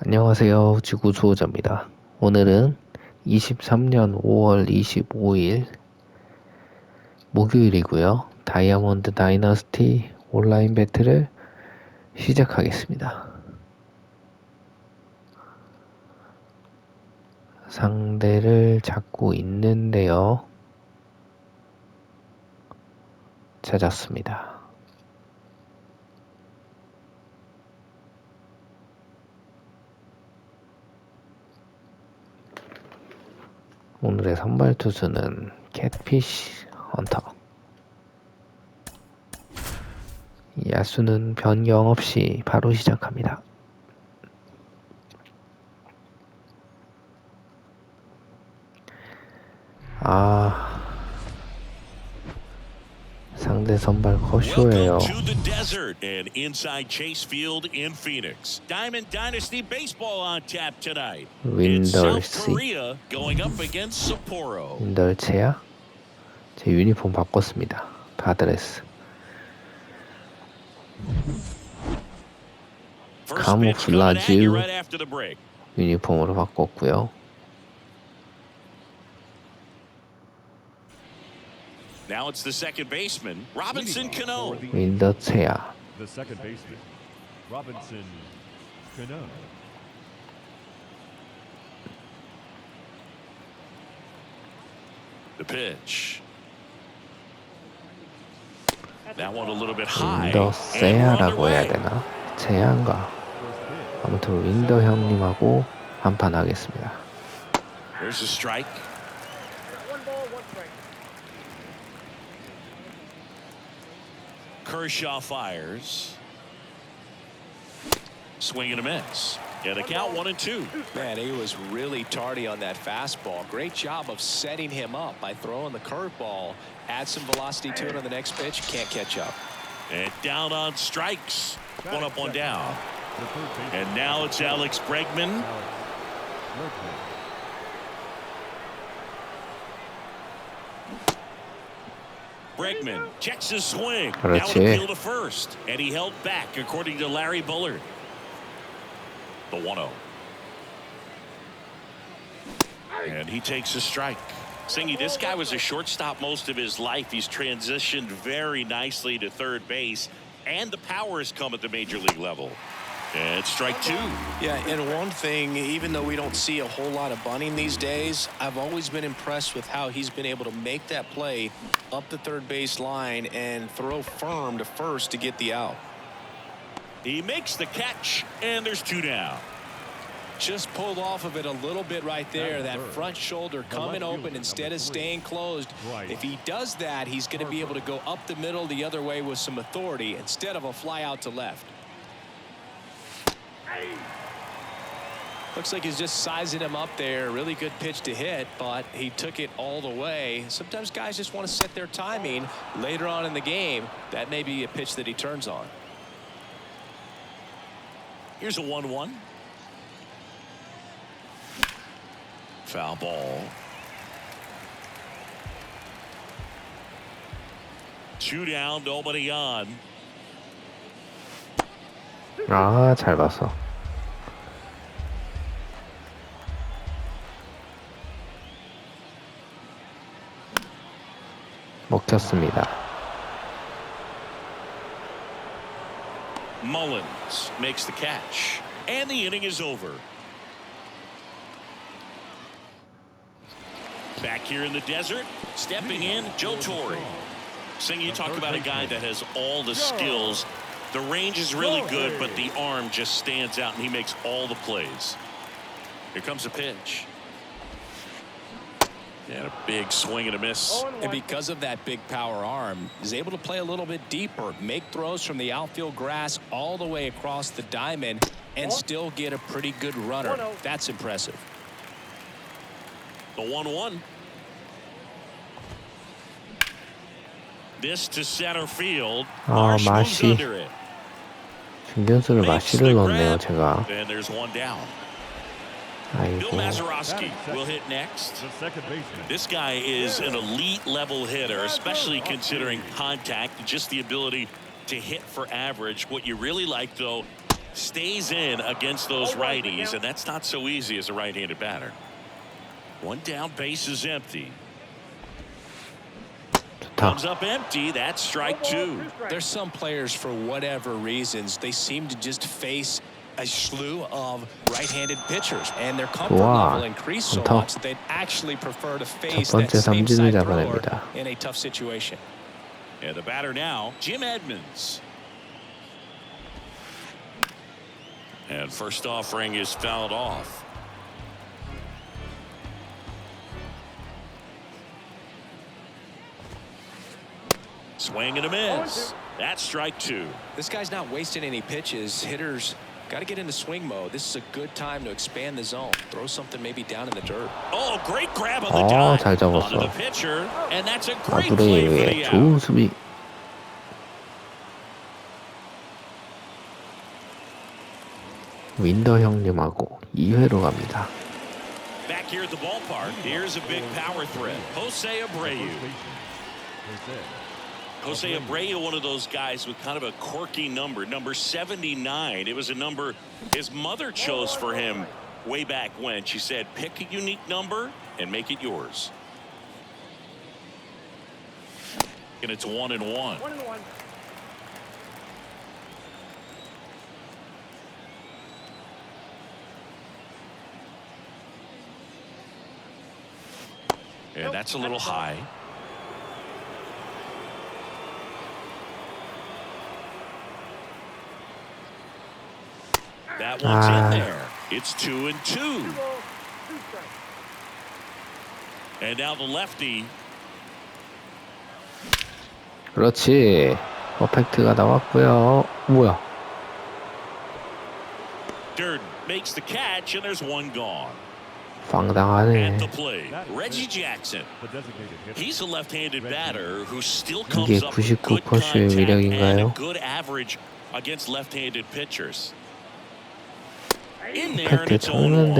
안녕하세요. 지구수호자입니다. 오늘은 23년 5월 25일 목요일이고요. 다이아몬드 다이너스티 온라인 배틀을 시작하겠습니다. 상대를 잡고 있는데요. 찾았습니다. 오늘의 선발 투수는 캣피쉬 헌터. 야수는 변경 없이 바로 시작합니다. 상대 선발 커쇼예요. Welcome to the desert and inside Chase Field in Phoenix. Diamond Dynasty baseball on tap tonight. It's South Korea going up against Sapporo. windercea. 제 유니폼 바꿨습니다. 바드레스. 카모플라즈 유니폼으로 바꿨고요. Now it's the second baseman, Robinson Cano. windercea. The second baseman, Robinson Cano. The pitch. That one a little bit high. windercea라고 해야 되나? 제한가. 아무튼 윈더 형님하고 한판 하겠습니다. There's a strike. Kershaw fires. Swing and a miss. And a count 1-2. Man, he was really tardy on that fastball. Great job of setting him up by throwing the curveball. Add some velocity to it on the next pitch. Can't catch up. And down on strikes. One up, one down. And now it's Alex Bregman. Bregman checks his swing. Now to field to first. And he held back, according to Larry Bullard. The 1-0. And he takes a strike. Singy, this guy was a shortstop most of his life. He's transitioned very nicely to third base. And the power has come at the major league level. And strike two. Yeah, and one thing, even though we don't see a whole lot of bunting these days, I've always been impressed with how he's been able to make that play up the third base line and throw firm to first to get the out. He makes the catch, and there's two down. Just pulled off of it a little bit right there. That front shoulder coming open instead of staying closed. If he does that, he's going to be able to go up the middle the other way with some authority instead of a fly out to left. Looks like he's just sizing him up there. Really good pitch to hit, but he took it all the way. Sometimes guys just want to set their timing later on in the game. That may be a pitch that he turns on. Here's a 1-1. Foul ball. Two down, nobody on. 잘 봤어. 먹혔습니다. Mullins makes the catch, and the inning is over. Back here in the desert, stepping in, Joe Torre. Sing, you talk about a guy that has all the skills. The range is really good, but the arm just stands out, and he makes all the plays. Here comes a pitch. And a big swing and a miss. And because of that big power arm, he's able to play a little bit deeper, make throws from the outfield grass all the way across the diamond, and still get a pretty good runner. That's impressive. The 1-1. This to center field. Marsh moves under it. 중견수를 마시를 넣었네요, 제가. And there's one down. 아이고. Bill Mazeroski will hit next. This guy is an elite level hitter, especially considering contact, just the ability to hit for average. What you really like, though, stays in against those righties, and that's not so easy as a right-handed batter. One down, base is empty. Comes up empty. That's strike two. There's some players, for whatever reasons, they seem to just face a slew of right-handed pitchers, and their comfort level increased so much that they'd actually prefer to face that same side thrower in a tough situation. And the batter now, Jim Edmonds. And first offering is fouled off. Swing and a miss. That's strike two. This guy's not wasting any pitches. Hitters got to get into swing mode. This is a good time to expand the zone. Throw something maybe down in the dirt. Oh, great grab on the dive. 잘 잡았어. Onto the pitcher, and that's a great play for the out. 좋은 수비. 윈더 형님하고 2회로 갑니다. Back here at the ballpark, here's a big power threat. Jose Abreu. Jose Abreu, one of those guys with kind of a quirky number 79. It was a number his mother chose for him way back when. She said, pick a unique number and make it yours. And it's 1-1. 1-1. And that's a little high. That one's in there. It's 2-2. And now the lefty. 그렇지. 퍼펙트가 나왔고요. 뭐야? Durden makes the catch, and there's one gone. 황당하네. At the plate, Reggie Jackson. He's a left-handed batter who still comes up with good contact and a good average against left-handed pitchers. In there, and it's 0-1.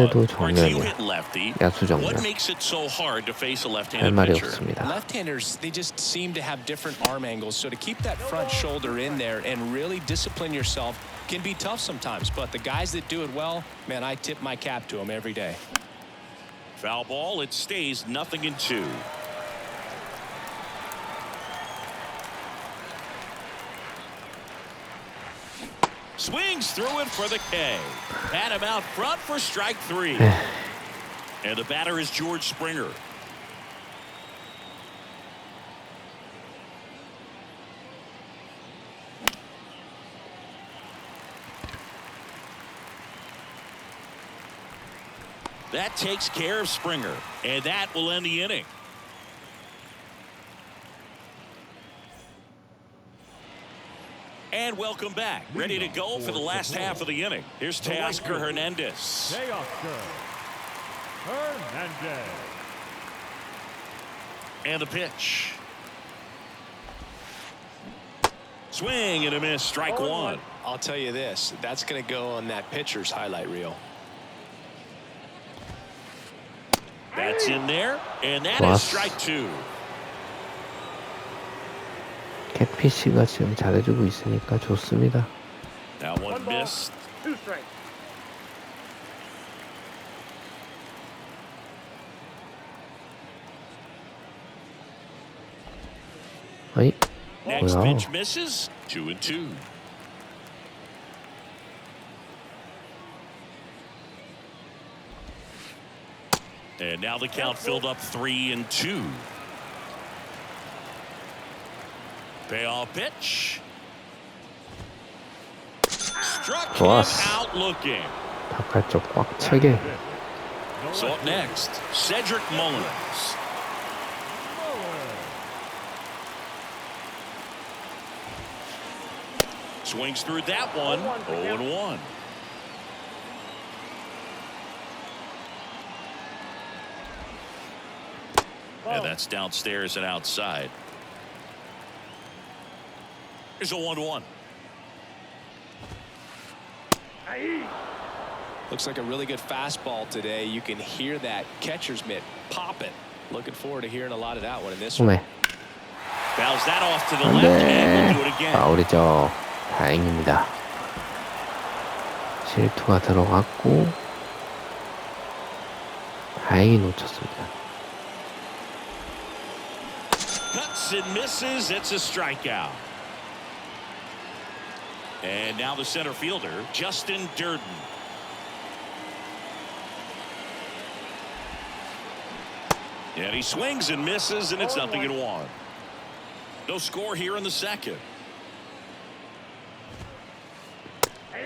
야수 정면. What makes it so hard to face a 할 left-handed 말이 pitcher? 없습니다. Left-handers, they just seem to have different arm angles, so to keep that front shoulder in there and really discipline yourself can be tough sometimes. But the guys that do it well, man, I tip my cap to them every day. Foul ball. It stays 0-2. Swings through it for the K. Had him out front for strike three. And the batter is George Springer. That takes care of Springer, and that will end the inning. And welcome back. Ready to go for the last half of the inning. Here's Teoscar Hernandez. Teoscar Hernandez. And the pitch. Swing and a miss. Strike one. I'll tell you this, that's going to go on that pitcher's highlight reel. That's in there, and that is strike two. 캣피쉬가 지금 잘해주고 있으니까 좋습니다. That one missed. 2 strikes. 어이? Next 뭐야? pitch misses. 2-2. And now the count filled up 3-2. Payoff pitch. Struck him out looking. 바깥쪽 꽉 차게. So up next, Cedric Mullins. Swings through that one. 0-1. And that's downstairs and outside. Here's a 1-1. Looks like a really good fastball today. You can hear that catcher's mitt popping. Looking forward to hearing a lot of that one in this one. 오메. Fouls that off to the left, and we'll do it again. 파울이죠. 다행입니다. 질투가 들어갔고 다행히 놓쳤습니다. Cuts and misses. It's a strikeout. And now the center fielder, Justin Durden. And he swings and misses, and it's 0-1. No score here in the second.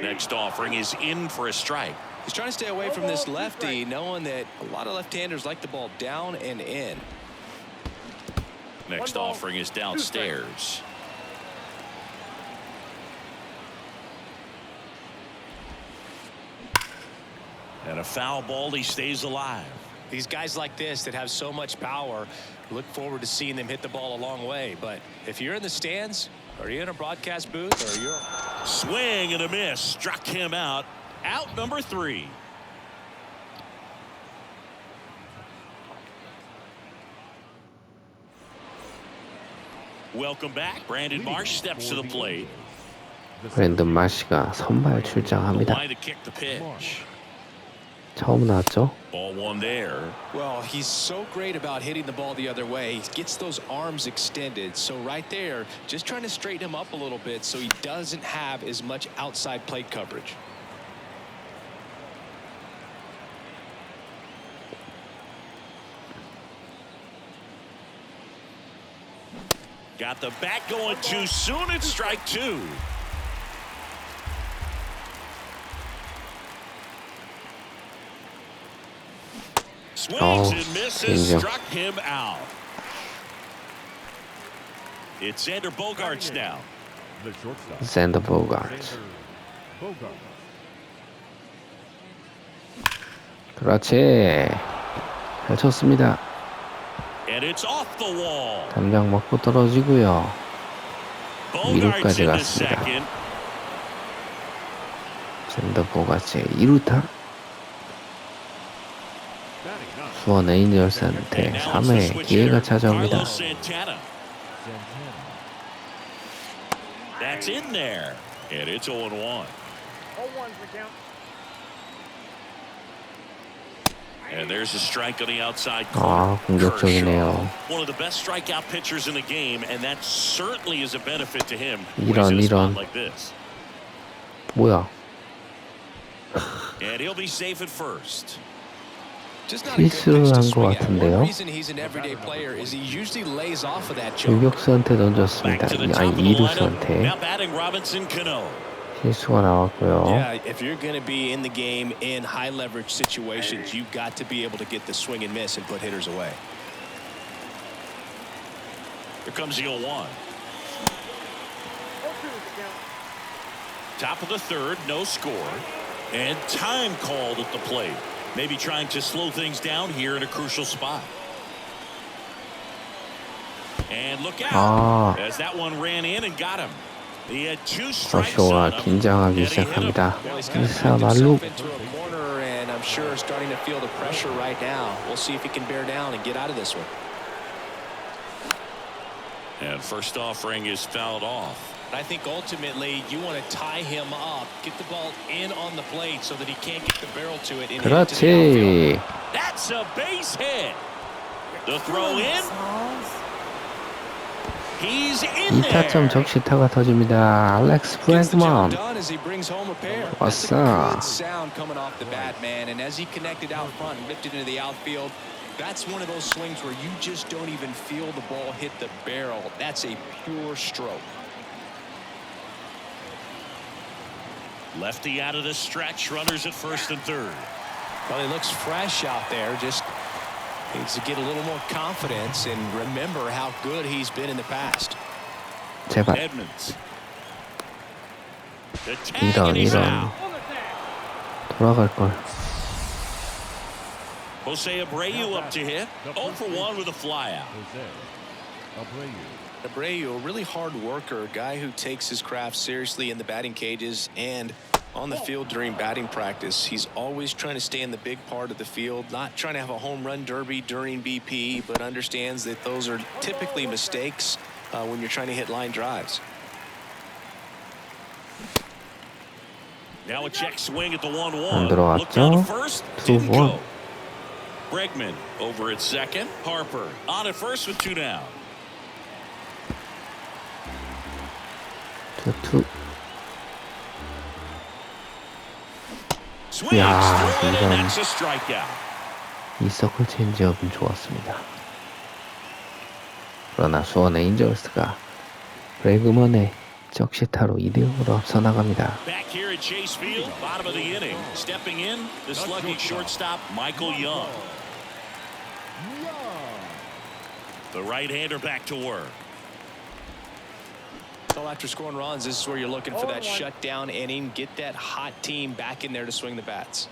Next offering is in for a strike. He's trying to stay away from this lefty, knowing that a lot of left-handers like the ball down and in. Next offering is downstairs. And a foul ball, he stays alive. These guys like this that have so much power, look forward to seeing them hit the ball a long way. But if you're in the stands, or you're in a broadcast booth, or you're... Swing and a miss. Struck him out. Out number 3. Welcome back. Brandon Marsh steps to the plate. 브랜든 마시가 선발 출장합니다. Line to kick the pitch. 처음 나왔죠? Ball one there. Well, he's so great about hitting the ball the other way. He gets those arms extended. So right there, just trying to straighten him up a little bit so he doesn't have as much outside plate coverage. Got the bat going too soon. It's strike 2. Swings and misses. Struck him out. It's Xander Bogaerts now. The shortstop. 샌더 보가트. Bogart. 그렇지. 잘 쳤습니다. And it's off the wall. 담장 맞고 떨어지고요. Bogaerts 2루까지 into 갔습니다. second. 샌더 보가트의 2루타. 수원 에인절스한테 3회 기회가 찾아옵니다. Santana. That's in there. And it's 0-1. And there's a strike on the outside corner. 공격적이네요. One of the best strikeout pitchers in the game, and that certainly is a benefit to him. 이런. Like this. 뭐야? And he'll be safe at first. 실수를 한 것 같은데요. 유격수한테 던졌습니다. 아니 2루수한테 실수가 나왔고요. Yeah, if you're going to be in the game in high leverage situations, you've got to be able to get the swing and miss and put hitters away. Here comes the 0-1. Top of the third, no score, and time called at the plate. Maybe trying to slow things down here in a crucial spot. And look out as that one ran in and got him. He had 2 strikes on him. 긴장하기 시작합니다. 1사 말루. And I'm sure starting to feel the pressure right now. We'll see if he can bear down and get out of this one. And first offering is fouled off. I think ultimately you want to tie him up, get the ball in on the plate so that he can't get the barrel to it. And 그렇지. That's a base hit. The throw in. He's in there. 2타점 적시타가 터집니다. 알렉스 브래그먼. 왔어. Good sound coming off the bat, man. And as he connected out front and lifted into the outfield, that's one of those swings where you just don't even feel the ball hit the barrel. That's a pure stroke. Lefty out of the stretch. Runners at first and third. Well, he looks fresh out there. Just needs to get a little more confidence and remember how good he's been in the past. 제발. Edmonds. The tag and he's out. 돌아갈 걸. Jose Abreu up to hit. 0 for 1 with a flyout. Abreu, a really hard worker, a guy who takes his craft seriously in the batting cages and on the field during batting practice. He's always trying to stay in the big part of the field, not trying to have a home run derby during BP, but understands that those are typically mistakes when you're trying to hit line drives. Now a check swing at the 1-1. 안 Look down to 들어왔죠? first. 2-1. Didn't go. Bregman over at second. Harper on at first with 2 down. 2-2. Swings 야, through it, 이건- and that's a strikeout. 이 서클 체인지업은 좋았습니다. 그러나 수원 에인저스가 브래그먼의 적시타로 2대0으로 앞서 나갑니다. Back here at Chase Field, bottom of the inning. Stepping in, the sluggish shortstop, Michael Young. The right-hander back to work. So after scoring runs, this is where you're looking for that shutdown inning. Get that hot team back in there to swing the bats.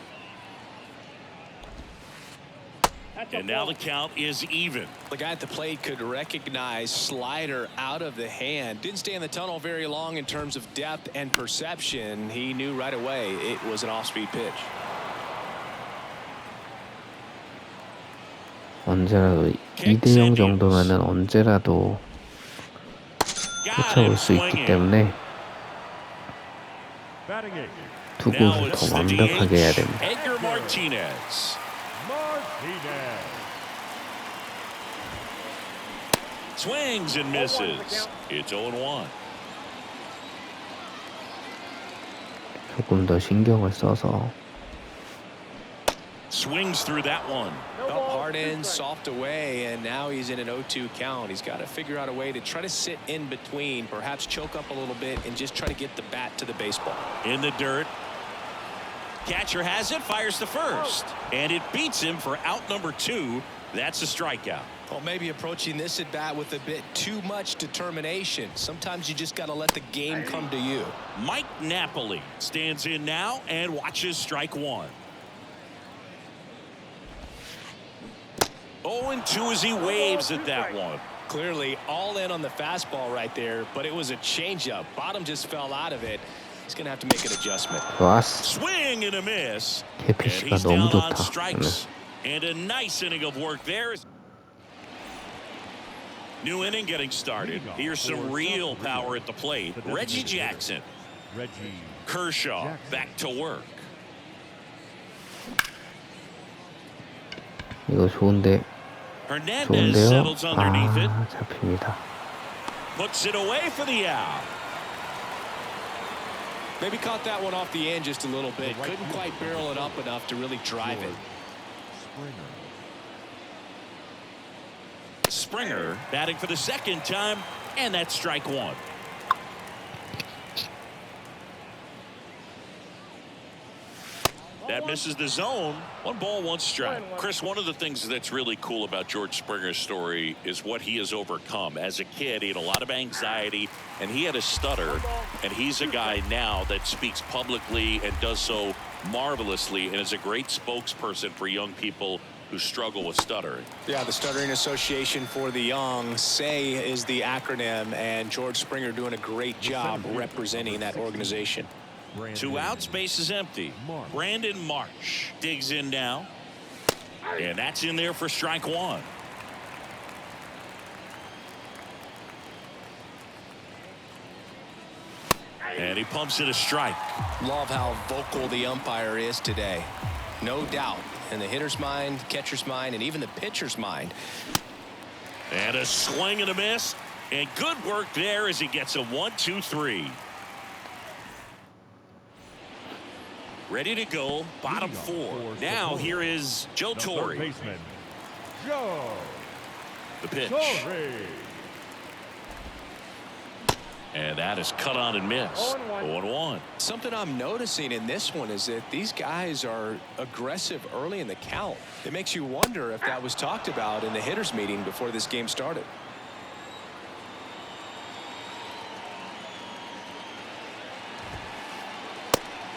And now the count is even. The guy at the plate could recognize slider out of the hand. Didn't stay in the tunnel very long in terms of depth and perception. He knew right away it was an off-speed pitch. 언제라도 2대0 정도면은 언제라도 쫓아올 수 있기 때문에 Batting eight. 두 Now 곳을 it's 더 the 완벽하게 해야 DH, 됩니다. Edgar Martinez. Martinez. Swings and misses. It's 0-1. 조금 더 신경을 써서 Swings through that one. Up hard in, soft away, and now he's in an 0-2 count. He's got to figure out a way to try to sit in between, perhaps choke up a little bit, and just try to get the bat to the baseball. In the dirt. Catcher has it, fires to first. And it beats him for out number 2. That's a strikeout. Well, maybe approaching this at bat with a bit too much determination. Sometimes you just got to let the game come to you. Mike Napoli stands in now and watches strike 1. 0-2 as he waves at that one. Clearly all in on the fastball right there, but it was a changeup. Bottom just fell out of it. He's going to have to make an adjustment. 좋았어. Swing and a miss. And KPC가 he's 너무 down on 좋다. strikes. And a nice inning of work there. New inning getting started. Here's some real power at the plate. Reggie Jackson. Reggie. Kershaw back to work. 이거 좋은데 Hernandez 좋은데요? settles underneath it. 아, 잡힙니다. Puts it away for the out. Maybe caught that one off the end just a little bit. Couldn't quite barrel it up enough to really drive it. Springer batting for the second time, and that's strike 1. That misses the zone. 1 ball, 1 strike. Chris, one of the things that's really cool about George Springer's story is what he has overcome. As a kid, he had a lot of anxiety, and he had a stutter, and he's a guy now that speaks publicly and does so marvelously and is a great spokesperson for young people who struggle with stuttering. Yeah, the Stuttering Association for the Young, SAY is the acronym, and George Springer doing a great job representing that organization. 2 outs, base is empty. Brandon Marsh digs in now, and that's in there for strike 1. And he pumps it a strike. Love how vocal the umpire is today. No doubt. In the hitter's mind, catcher's mind, and even the pitcher's mind. And a swing and a miss. And good work there as he gets a 1-2-3. Ready to go, bottom 4. Now here is Joe Torre. Baseman. Joe. The pitch. Torre. And that is cut on and missed. 0-1. Something I'm noticing in this one is that these guys are aggressive early in the count. It makes you wonder if that was talked about in the hitters meeting before this game started.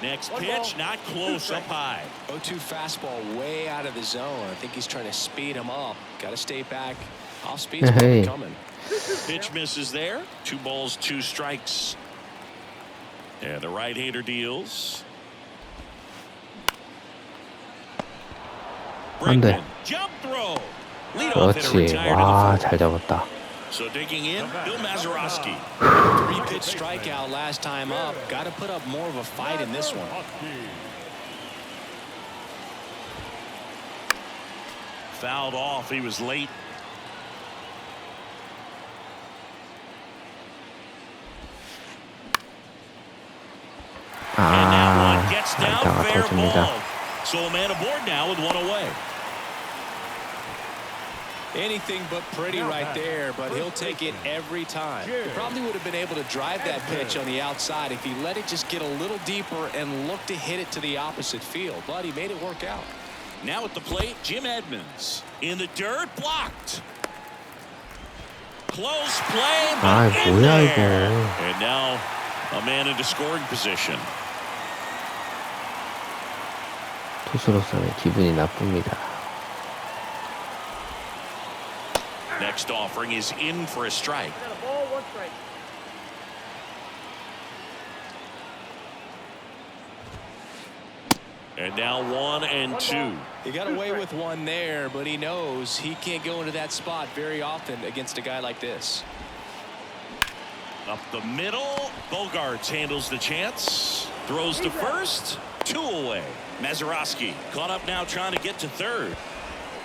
Next pitch, not close, up high. 0-2 fastball way out of the zone. I think he's trying to speed him up. Got to stay back. Off speed's Hey. coming. Pitch misses there. 2 balls, 2 strikes. And the right-hander deals. 안 돼. Bregman, jump throw. Leadoff hitter 그렇지. retired to the 와, fourth. 잘 잡았다. So digging in, Bill Mazeroski. 3-pitch strikeout last time up. Got to put up more of a fight in this one. Fouled off. He was late. And that one gets down, 안타가 fair 터집니다. ball. So a man aboard now with one away. Anything but pretty right there, but he'll take it every time. He probably would have been able to drive that pitch on the outside if he let it just get a little deeper and look to hit it to the opposite field, but he made it work out. Now at the plate, Jim Edmonds. In the dirt, blocked. Close play, but in 뭐야 there. 이거. And now a man into scoring position. 투수로서는 기분이 나쁩니다. Next offering is in for a strike. And now 1-2. He got away with one there, but he knows he can't go into that spot very often against a guy like this. Up the middle, Bogarts handles the chance, throws to first, 2 away. Mazeroski caught up now trying to get to third.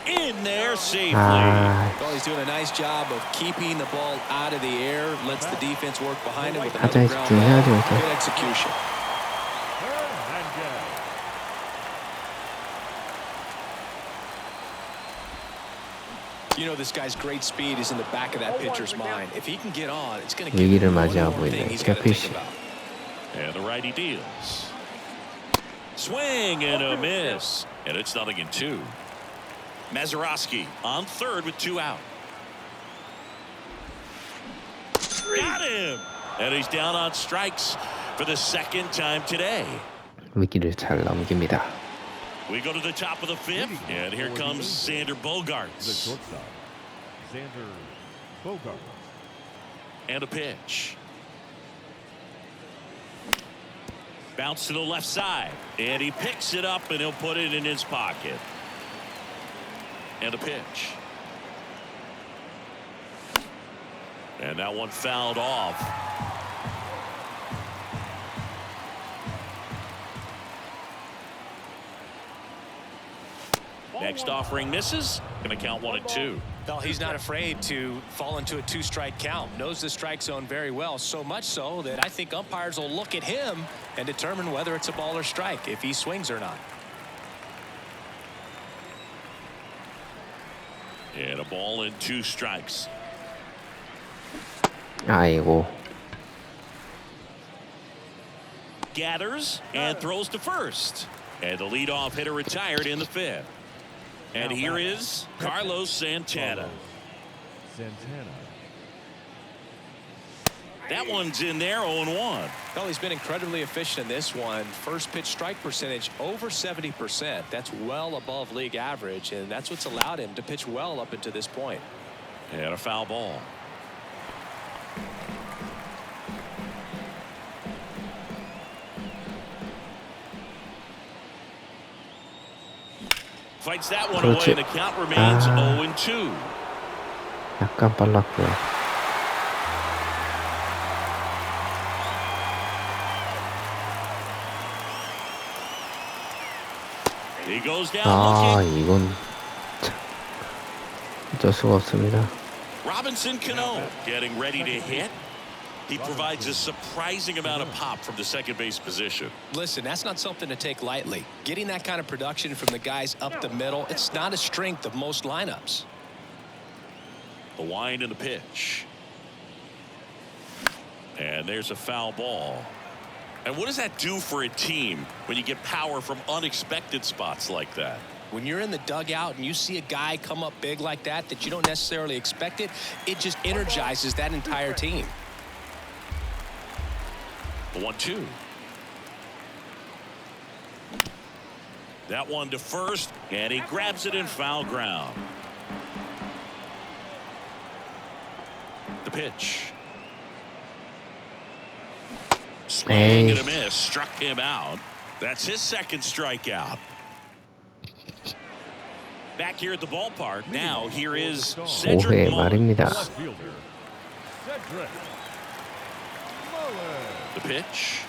In there safely. Well, he's doing a nice job of keeping the ball out of the air, lets the defense work behind him with another 가장 ground 집중해야죠, ball. 이제. Good execution. You know this guy's great speed is in the back of that pitcher's mind. If he can get on, it's going to give 위기를 him one 맞이하고 more thing 있는 he's got to think 캐피시. about. And the righty deals. Swing and a miss. And it's 0-2. Mazeroski on third with 2 out. Got him. And he's down on strikes for the second time today. 위기를 잘 넘깁니다. We go to the top of the 5th, and here comes Xander The Bogarts. shortstop, Xander Bogarts. And a pitch. Bounce to the left side, and he picks it up, and he'll put it in his pocket. And a pitch. And that one fouled off. Next offering misses. Going to count 1-2. Well, he's not afraid to fall into a 2-strike count. Knows the strike zone very well, so much so that I think umpires will look at him and determine whether it's a ball or strike, if he swings or not. And a ball and 2 strikes. 아이고. Gathers and throws to first. And the leadoff hitter retired in the 5th. And here is Carlos Santana. Santana. That one's in there, 0-1. Well, he's been incredibly efficient in this one. First pitch strike percentage over 70%. That's well above league average, and that's what's allowed him to pitch well up until this point. And a foul ball. Fights that one away, and the count remains 0-2. 약간 빨랐고요. He goes down looking. 이건 참 어쩔 수가 없습니다. Robinson Cano getting ready to hit. He provides a surprising amount of pop from the second base position. Listen, that's not something to take lightly. Getting that kind of production from the guys up the middle, it's not a strength of most lineups. The wind and the pitch. And there's a foul ball. And what does that do for a team when you get power from unexpected spots like that? When you're in the dugout and you see a guy come up big like that you don't necessarily expect it, it just energizes that entire team. The 1-2. That one to first, and he grabs it in foul ground. The pitch. Swing and a miss. Struck him out. That's his second strikeout. Back here at the ballpark. Now here is Cedric 오회 Mullins. 말입니다. Left fielder, Cedric Mullins. The pitch.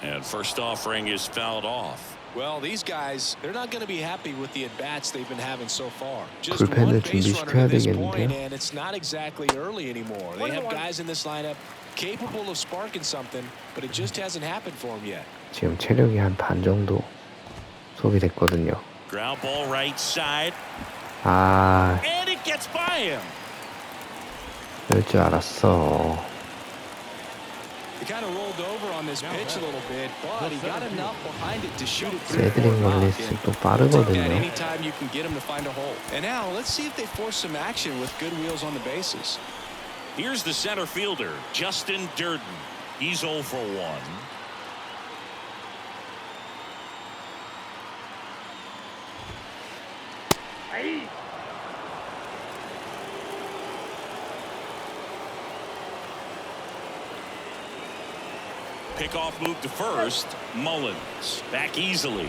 And first offering is fouled off. Well, these guys, they're not going to be happy with the at-bats they've been having so far. Just 불펜을 one base runner 준비시켜야 to this point, 되겠는데요. and it's not exactly early anymore. They have guys in this lineup capable of sparking something, but it just hasn't happened for them yet. 지금 체력이 한 반 정도 소비됐거든요. Ground ball right side. 아, And it gets by him. 그럴 줄 알았어. He kind of rolled over on this pitch a little bit, but he got enough behind it to shoot it through. 세드릭 멀리스 또 빠르거든요. Anytime you can get him to find a hole. And now let's see if they force some action with good wheels on the bases. Here's the center fielder, Justin Durden. He's 0 for 1. Pickoff move to first. Mullins back easily.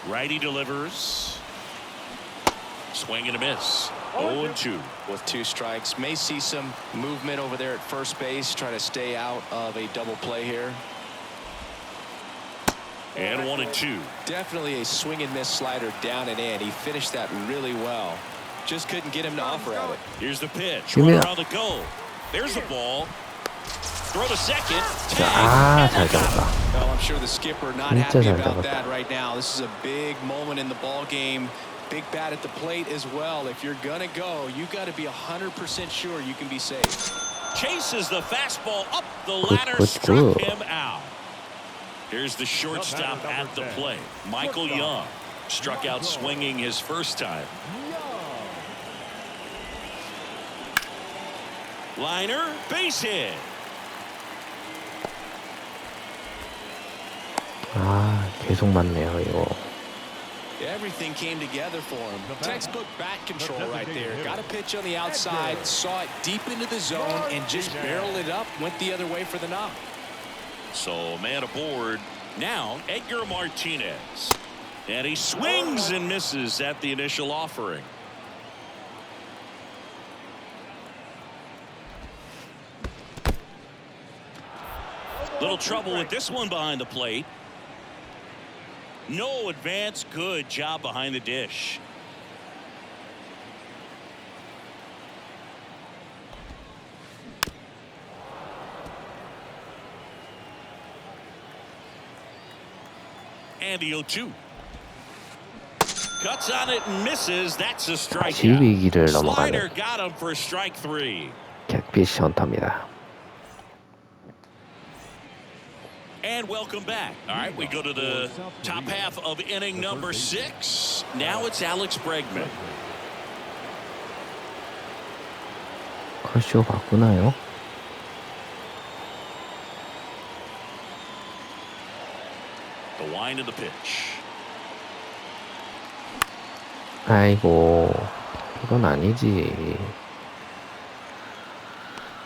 Righty delivers. Swing and a miss. 0-2. With 2 strikes, may see some movement over there at first base, try to stay out of a double play here. And 1-2. Definitely a swing and miss slider down and in. He finished that really well. Just couldn't get him to offer at it. Here's the pitch. give me Runner that. on the go. There's the ball. Throw to second. 아, 잘 잡았다. Well, I'm sure the skipper not 진짜 happy 잘 about 잡았다. that right now. This is a big moment in the ball game. Big bat at the plate as well. If you're gonna go, you got to be 100% sure you can be safe. Chases the fastball up the ladder. good, Struck good. him out. Here's the shortstop at the plate. Michael Young struck out swinging his first time. Liner, base hit. 아, 계속 맞네요, 이거. Everything came together for him. Textbook bat control right there. Got a pitch on the outside, saw it deep into the zone, and just barreled it up, went the other way for the knock. So man aboard. Now Edgar Martinez. And he swings and misses at the initial offering. Little trouble with this one behind the plate. No advance. Good job behind the dish. And the 0-2. Cuts on it and misses. That's a strikeout. 지휘기를 Slider 넘어가는 got him for strike 3. 객빛 헌터입니다. And welcome back. All right, we go to the top half of inning number 6. Now it's Alex Bregman. 컬쇼 바꾸나요? The wind of the pitch. 아이고, 이건 아니지.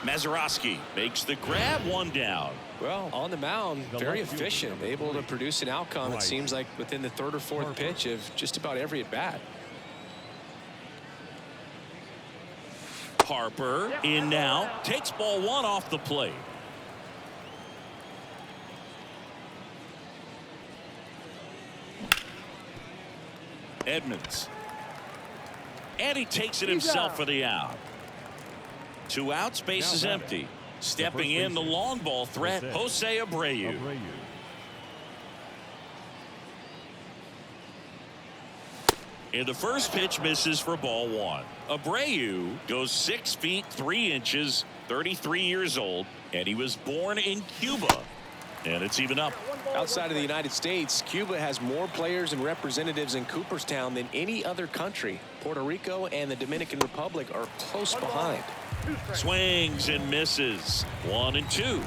Mazeroski makes the grab, 1 down. Well, on the mound, very efficient, able to produce an outcome, it seems like, within the 3rd or 4th pitch of just about every at-bat. Harper in now. Takes ball 1 off the plate. Edmonds. And he takes it himself for the out. 2 outs, base is empty. Stepping in the long ball threat, Jose Abreu. And the first pitch misses for ball 1. Abreu goes 6 feet 3 inches, 33 years old, and he was born in Cuba. And it's even up. Outside of the United States, Cuba has more players and representatives in Cooperstown than any other country. Puerto Rico and the Dominican Republic are close behind. Swings and misses. 1-2.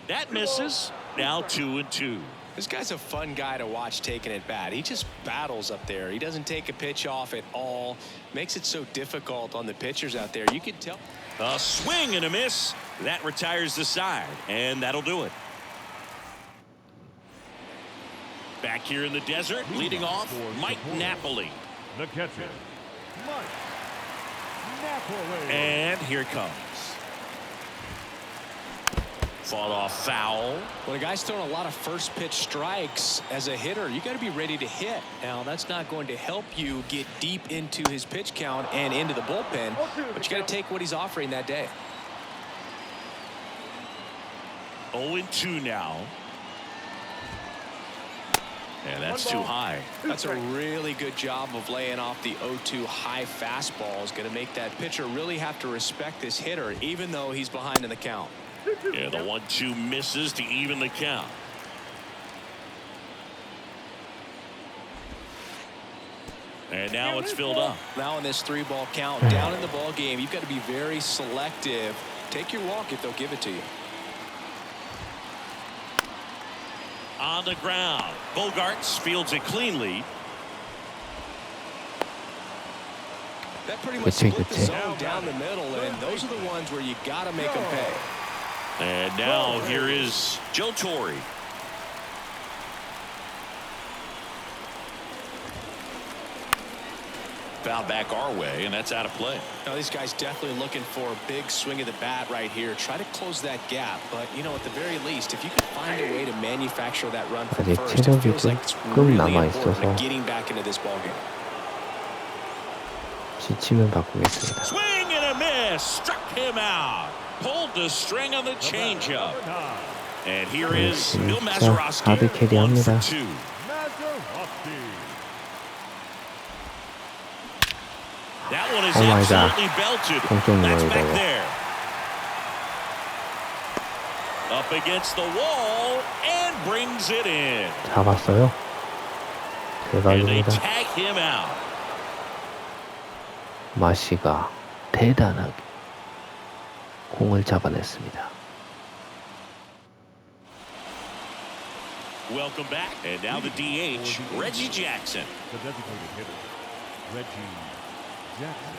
That misses. Now 2-2. This guy's a fun guy to watch taking at bat. He just battles up there. He doesn't take a pitch off at all. Makes it so difficult on the pitchers out there. You can tell. A swing and a miss. That retires the side, and that'll do it. Back here in the desert, leading off, Mike Napoli. The catcher, Mike Napoli. And here it comes. Fought off foul. When a guy's throwing a lot of first pitch strikes as a hitter, you got to be ready to hit. Now, that's not going to help you get deep into his pitch count and into the bullpen, but you got to take what he's offering that day. 0-2 now. And that's too high. That's a really good job of laying off the 0-2 high fastball. Is going to make that pitcher really have to respect this hitter, even though he's behind in the count. Yeah, the 1-2 misses to even the count. And now it's filled up. Now in this 3-ball count, down in the ball game, you've got to be very selective. Take your walk if they'll give it to you. On the ground, Bogarts fields it cleanly. That pretty much split the zone down the middle, and those are the ones where you got to make them pay. And now here is Joe Torre. Foul back our way, and that's out of play. Now these guys definitely looking for a big swing of the bat right here. Try to close that gap, but you know, at the very least, if you can find a way to manufacture that run from first, it feels like it's really important to getting back into this ballgame. 지치면 바꾸겠습니다. Swing and a miss. Struck him out. Pulled the string on the changeup. And here is Bill Mazeroski. 1 for 2. That one is absolutely belted. That's back there. Up against the wall and brings it in. 잡았어요. And they 대박입니다. tag him out. 마시가 대단하게 공을 잡아냈습니다. Welcome back. And now the DH, Reggie Jackson. The designated hitter, Reggie Jackson.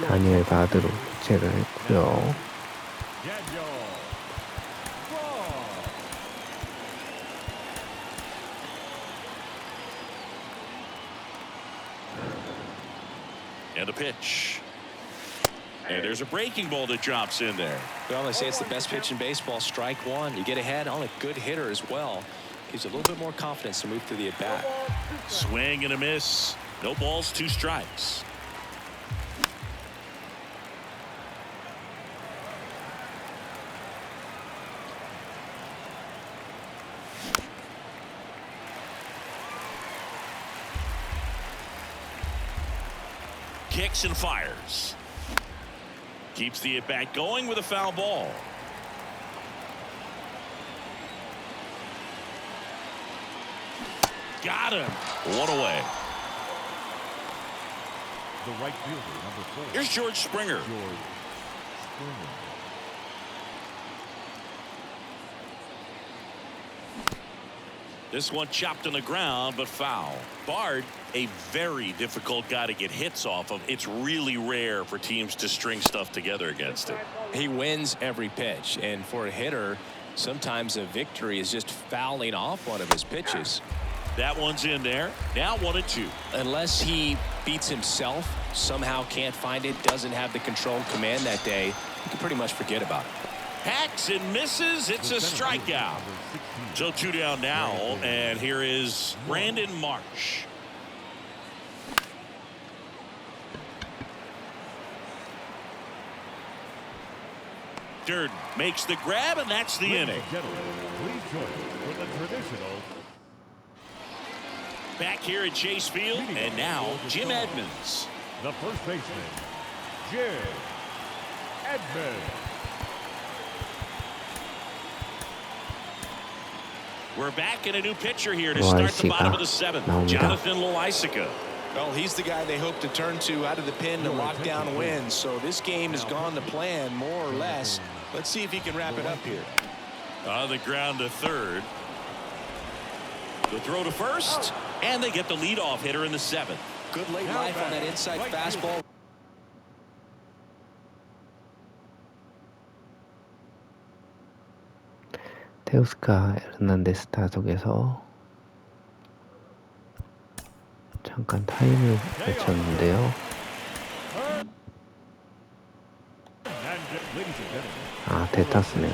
다니엘 바드로 교체를 했고요. And a pitch. And there's a breaking ball that drops in there. Well, they say it's the best pitch in baseball. Strike one. You get ahead on a good hitter as well. Gives you a little bit more confidence to move through the at-bat. Swing and a miss. No balls, 2 strikes. Kicks and fires. Keeps the at-bat going with a foul ball. Got him. 1 away. The right fielder, number 4. Here's George Springer. George Springer. This one chopped on the ground, but foul. Bard, a very difficult guy to get hits off of. It's really rare for teams to string stuff together against him. He wins every pitch, and for a hitter, sometimes a victory is just fouling off one of his pitches. That one's in there. Now 1-2. Unless he beats himself, somehow can't find it, doesn't have the controlled command that day, you can pretty much forget about it. Hacks and misses. It's a strikeout. So 2 down now, and here is Brandon Marsh. Durden makes the grab, and that's the inning. Please join us for the traditional. Back here at Chase Field, and now Jim Edmonds. The first baseman, Jim Edmonds. We're back in a new pitcher here to start the bottom of the 7th. Jonathan Loaisiga. Well, he's the guy they hope to turn to out of the pen to lock down wins. So this game has gone to plan more or less. Let's see if he can wrap it up here. On the ground to third. The throw to first, and they get the leadoff hitter in the 7th. Good late life on that inside fastball. 테우스카 에르난데스 타석에서 잠깐 타임을 외쳤는데요. 아, 대타스네요.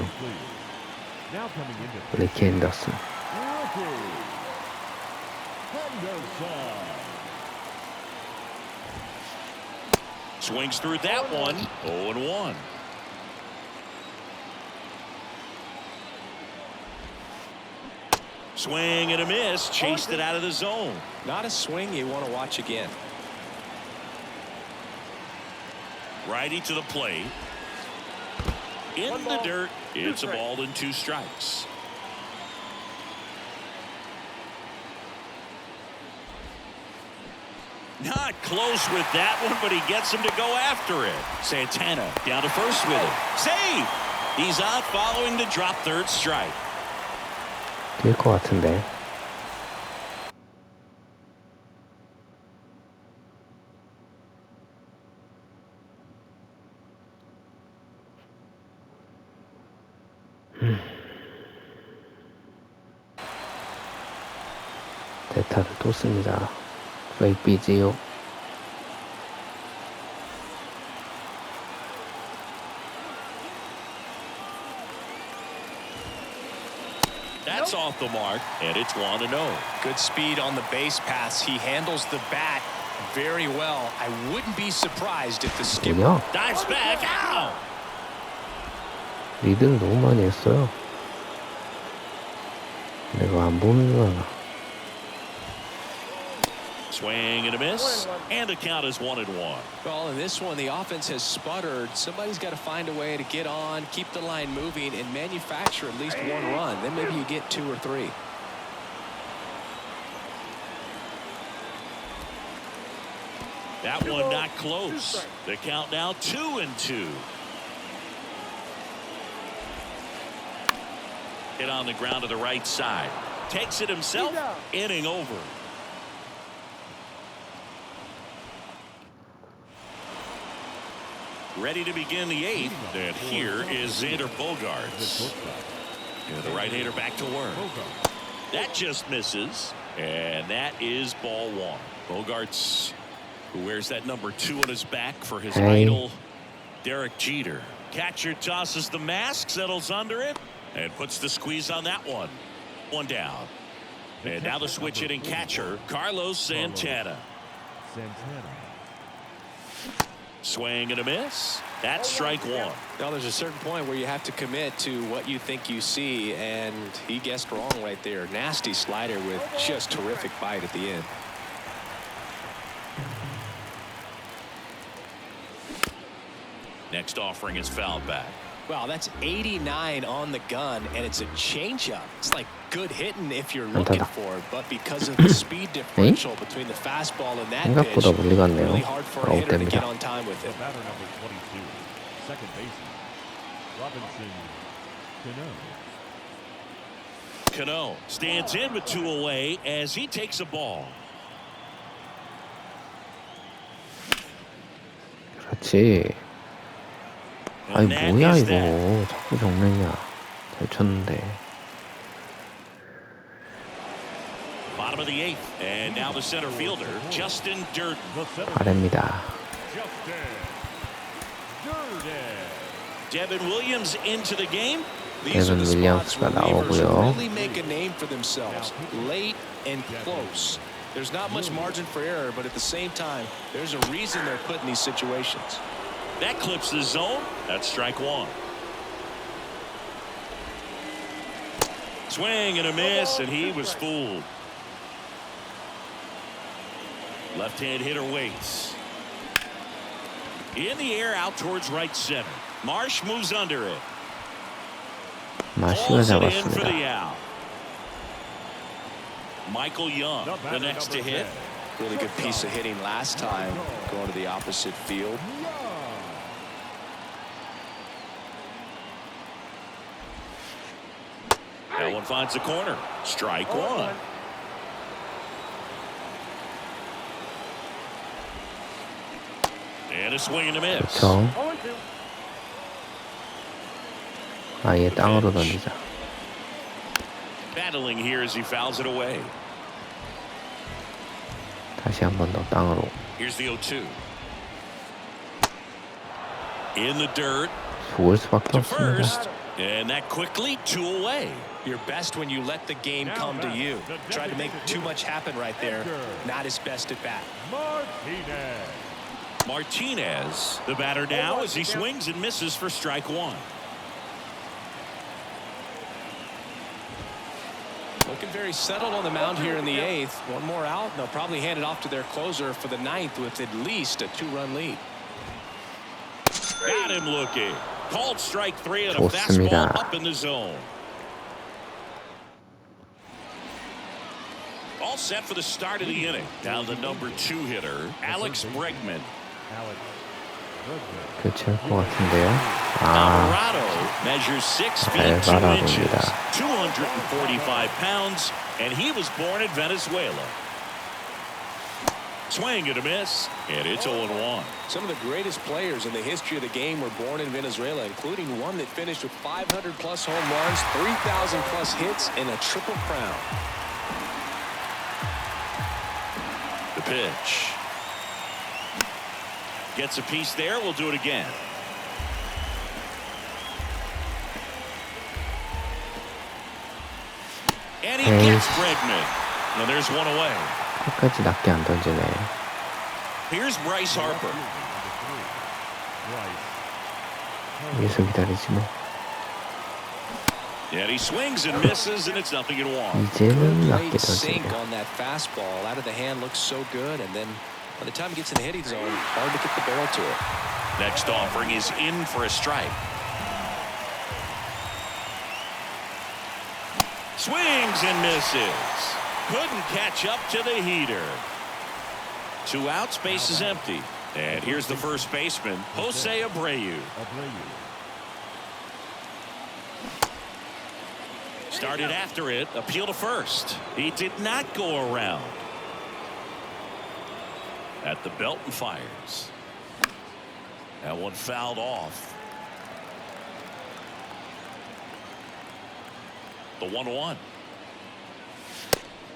블레이키 앤더슨. Swings through that one. 0-1. Swing and a miss. Chased it out of the zone. Not a swing you want to watch again. Righty to the plate. In the dirt. It's a ball and 2 strikes. Not close with that one, but he gets him to go after it. Santana down to first with it. Save! He's out following the drop third strike. 뛸 것 같은데. 대타를 또 씁니다. 브레이크 비지요. That's off the mark, and it's 1-0. Good speed on the base paths. He handles the bat very well. I wouldn't be surprised if the skipper 뭐냐? dives back out. 리드를 너무 많이 했어요. 내가 안 보는 줄 알아. Swing and a miss, and the count is 1-1. Well, in this one, the offense has sputtered. Somebody's got to find a way to get on, keep the line moving, and manufacture at least 1 run. Then maybe you get 2 or 3. That one not close. The count now 2-2. Hit on the ground to the right side. Takes it himself. Inning over. Ready to begin the 8th. And here is Xander Bogaerts. And the right-hander back to work. That just misses. And that is ball 1. Bogaerts, who wears that number 2 on his back for his idol, Derek Jeter. Catcher tosses the mask, settles under it, and puts the squeeze on that one. 1 down. And now the switch hitting catcher, Carlos Santana. Swing and a miss. That's strike 1. Now there's a certain point where you have to commit to what you think you see, and he guessed wrong right there. Nasty slider with just terrific bite at the end. Next offering is fouled back. Wow, that's 89 on the gun, and it's a changeup. It's like good hitting if you're looking for it, but because of the speed differential between the fastball and that pitch, 생각보다 멀리 갔네요. really hard for a hitter to get 아웃됩니다. on time with it. Batter number 22, second baseman, Robinson Cano. Cano stands in with 2 away as he takes a ball. 그렇지. 아이 뭐야 이거. 자꾸 정면이야. 잘 쳤는데. Bottom of the 8th, and now the center fielder, Justin Durden. 바랍니다. Devin Williams into the game. These are 데빈 the spots 윌리엄스가 where relievers 나오고요. really make a name for themselves, late and close. There's not much margin for error, but at the same time, there's a reason they're put in these situations. That clips the zone. That's strike 1. Swing and a miss, and he was fooled. Left-hand hitter waits. In the air out towards right center. Marsh moves under it. 마시가 Pulls it in for 잡았습니다. the out. Michael Young, the next to hit. Really good piece of hitting last time, going to the opposite field. That one finds the corner. Strike one. And a swing and a miss. 그쵸. 아예 땅으로 던지자. Battling here as he fouls it away. 다시 한 번 더 땅으로. Here's the 0-2. In the dirt. 죽을 수밖에 To 없습니다. first. And that quickly 2 away. You're best when you let the game come to you. Tried to make too much happen right there. Not his best at bat. Martinez, the batter now as he swings and misses for strike one. Looking very settled on the mound here in the 8th. One more out, and they'll probably hand it off to their closer for the 9th with at least a 2-run lead. Got him looking. Called strike 3 and a 좋습니다. fastball up in the zone. All set for the start of the inning. Down the number 2 hitter, Alex Bregman. 교체할 것 같은데요. Alvarado measures 6 feet 2 inches, 알바라도입니다. 245 pounds, and he was born in Venezuela. Swing and a miss, and it's 0-1. Some of the greatest players in the history of the game were born in Venezuela, including one that finished with 500-plus home runs, 3,000-plus hits, and a triple crown. The pitch. Gets a piece there. We'll do it again. And he gets Bregman. Now there's one away. 끝까지 낮게 안 던지네. Here's Bryce Harper. 위에서 기다리지 뭐. And he swings and misses, and it's 0-1. 이제는 낮게 Great sink 던지네요. on that fastball. Out of the hand looks so good, and then by the time it gets in the hitting zone, hard to get the barrel to it. Next offering is in for a strike. Swings and misses. Couldn't catch up to the heater. 2 outs, base is empty. And here's the first baseman, Jose Abreu. Started after it, appeal to first. He did not go around. At the belt and fires. That one fouled off. The 1-1.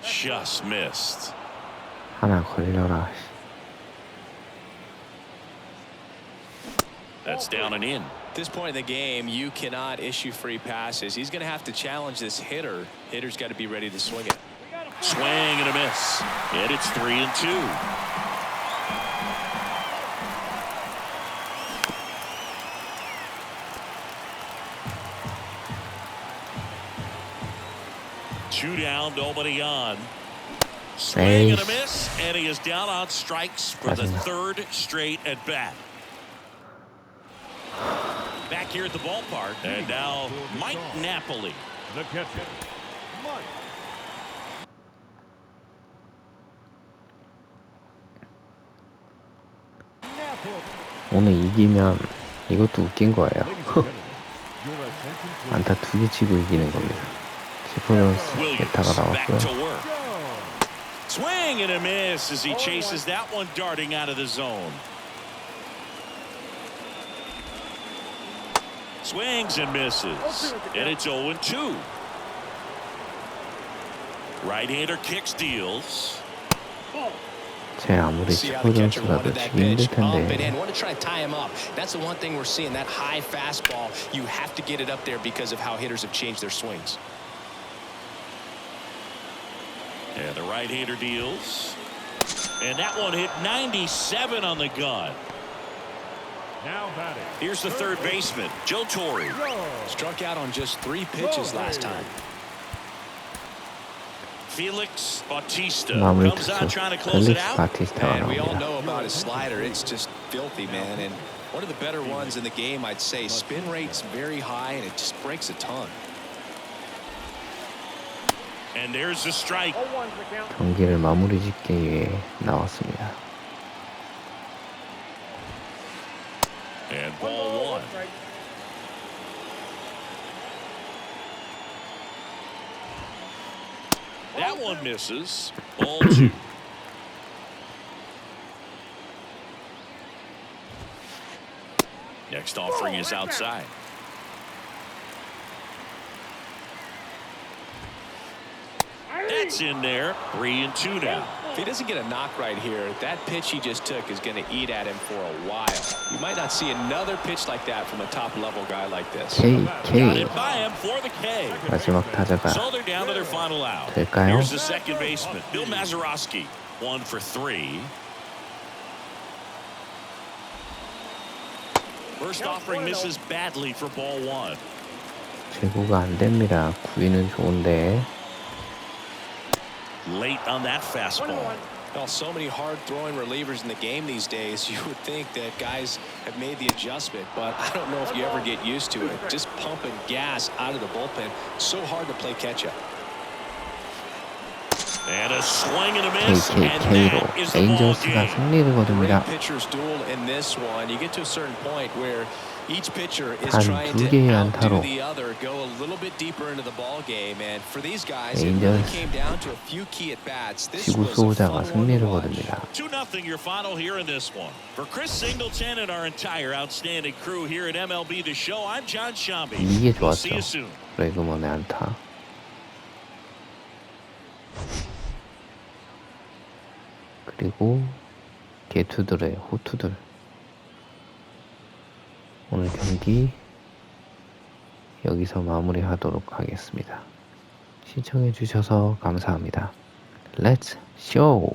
Just missed. 하나 걸려라. That's down and in. At this point in the game, you cannot issue free passes. He's going to have to challenge this hitter. Hitter's got to be ready to swing it. Swing and a miss. And it's 3-2. Two down, nobody on. Swing and a miss, and he is down on strikes for the 3rd straight at bat. Back here at the ballpark, and now Mike Napoli. The catcher, Mike. 오늘 이기면 이것도 웃긴 거예요. 안타 2개 치고 이기는 겁니다. 시퍼런스 메타가 나왔고요. Swing and a miss as he chases that one darting out of the zone. Swings and misses, and it's 0-2. Right-hander kicks, deals. 제 아무리 시퍼런스라도 지기 힘들 텐데. And want to try to tie him up. That's the one thing we're seeing. That high fastball, you have to get it up there because of how hitters have changed their swings. And the right-hander deals. And that one hit 97 on the gun. Now batting. Here's the third baseman, Joe Torre. Struck out on just 3 pitches last time. Felix Bautista 마무리 comes out 투수 trying to close it 펠릭스 out. 바티스타가 And we all 나옵니다. know about his slider. It's just filthy, man. And one of the better ones in the game, I'd say. Spin rate's very high, and it just breaks a ton. And there's the strike. 경기를 마무리 짓기 위해 나왔습니다. And ball 1. That one misses. Ball 2. Next offering is outside. That's in there. 3-2 now. If he doesn't get a knock right here, that pitch he just took is going to eat at him for a while. You might not see another pitch like that from a top-level guy like this. Got it by him for the K. 마지막 타자가 So they're down to their final out. 될까요? Here's the second baseman, Bill Mazeroski. 1 for 3. First offering misses badly for ball 1. 제구가 안 됩니다. 구위는 좋은데. Late on that fastball. Well, so many hard-throwing relievers in the game these days, you would think that guys have made the adjustment, but I don't know if you ever get used to it. Just pumping gas out of the bullpen, so hard to play catch-up. And a swing and a miss, and KKK로 that is the ball 에인저스가 game. 승리를 거둡니다. Great pitchers duel in this one. You get to a certain point where each pitcher is 단 trying 두 to 개의 outdo 안타로 the other, go a little bit deeper into the ball game, and for these guys, it 에인저스 really came down to a few key at bats. This was a 지구수호자가 fun one to 승리를 watch. 거둡니다. 2-0 your final here in this one. For Chris Singleton and our entire outstanding crew here at MLB The Show, I'm John Shambi. 이게 We'll see 좋았죠. you soon. 브레그먼의 안타. 그리고 개투들의 호투들. 오늘 경기 여기서 마무리하도록 하겠습니다. 시청해 주셔서 감사합니다. Let's show!